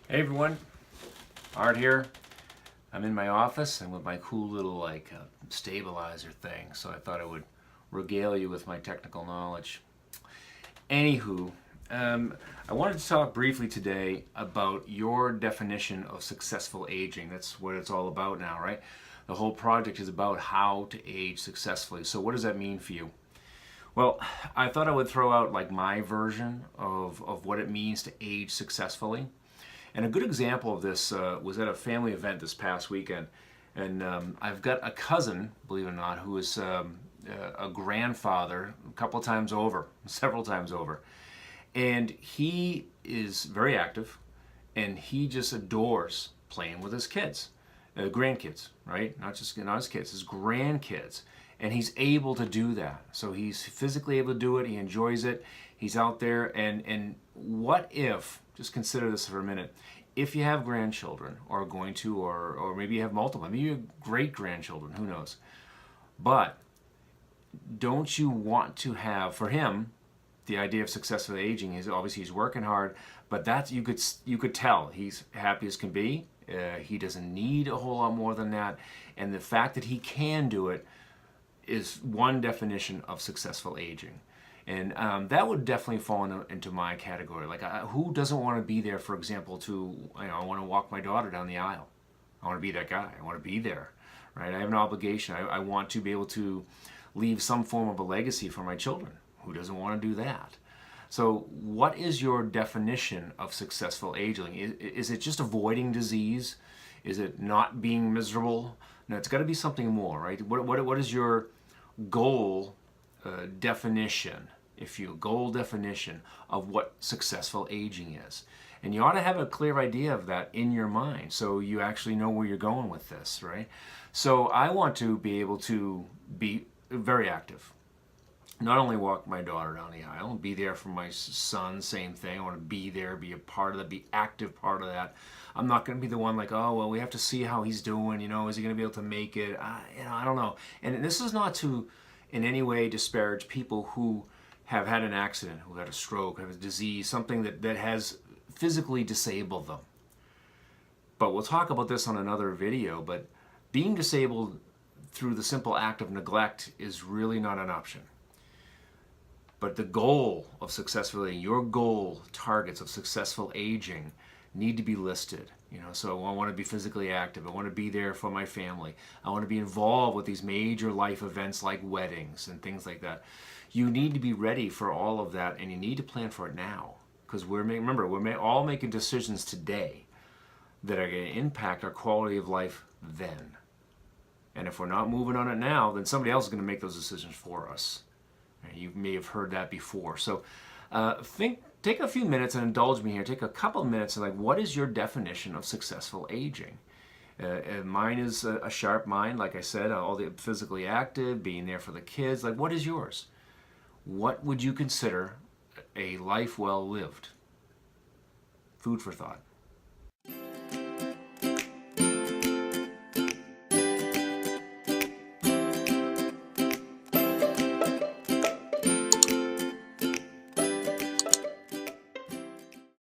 Hey everyone, Art here. I'm in my office and with my cool little stabilizer thing, so I thought I would regale you with my technical knowledge. Anywho, I wanted to talk briefly today about your definition of successful aging. That's what it's all about now, right? The whole project is about how to age successfully. So what does that mean for you? Well, I thought I would throw out like my version of what it means to age successfully. And a good example of this was at a family event this past weekend. And I've got a cousin, believe it or not, who is a grandfather a couple of times over, several times over. And he is very active and he just adores playing with his kids, grandkids, right? Not his kids, his grandkids. And he's able to do that. So he's physically able to do it. He enjoys it. He's out there. And what if, just consider this for a minute, if you have grandchildren or are going to, or maybe you have multiple, maybe you have great grandchildren, who knows? But don't you want to have, for him, the idea of successful aging is obviously he's working hard, but that's you could tell he's happy as can be. He doesn't need a whole lot more than that, and the fact that he can do it is one definition of successful aging. And that would definitely fall into my category. Like, who doesn't want to be there, for example, I want to walk my daughter down the aisle. I want to be that guy. I want to be there, right? I have an obligation. I want to be able to leave some form of a legacy for my children. Who doesn't want to do that? So what is your definition of successful aging? Is it just avoiding disease? Is it not being miserable? No, it's got to be something more, right? What is your goal definition, goal definition of what successful aging is? And you ought to have a clear idea of that in your mind so you actually know where you're going with this, right? So I want to be able to be very active. Not only walk my daughter down the aisle and be there for my son, same thing. I want to be there, be a part of that, be active part of that. I'm not going to be the one like, oh, well, we have to see how he's doing. Is he going to be able to make it? I don't know. And this is not to in any way disparage people who have had an accident, who had a stroke, have a disease, something that has physically disabled them. But we'll talk about this on another video, but being disabled through the simple act of neglect is really not an option. But the goal of successful aging, your goal targets of successful aging need to be listed. So I want to be physically active. I want to be there for my family. I want to be involved with these major life events like weddings and things like that. You need to be ready for all of that, and you need to plan for it now. Because we're all making decisions today that are going to impact our quality of life then. And if we're not moving on it now, then somebody else is going to make those decisions for us. You may have heard that before. So take a few minutes and indulge me here. Take a couple of minutes and what is your definition of successful aging? Mine is a sharp mind, like I said, all the physically active, being there for the kids. What is yours? What would you consider a life well lived? Food for thought.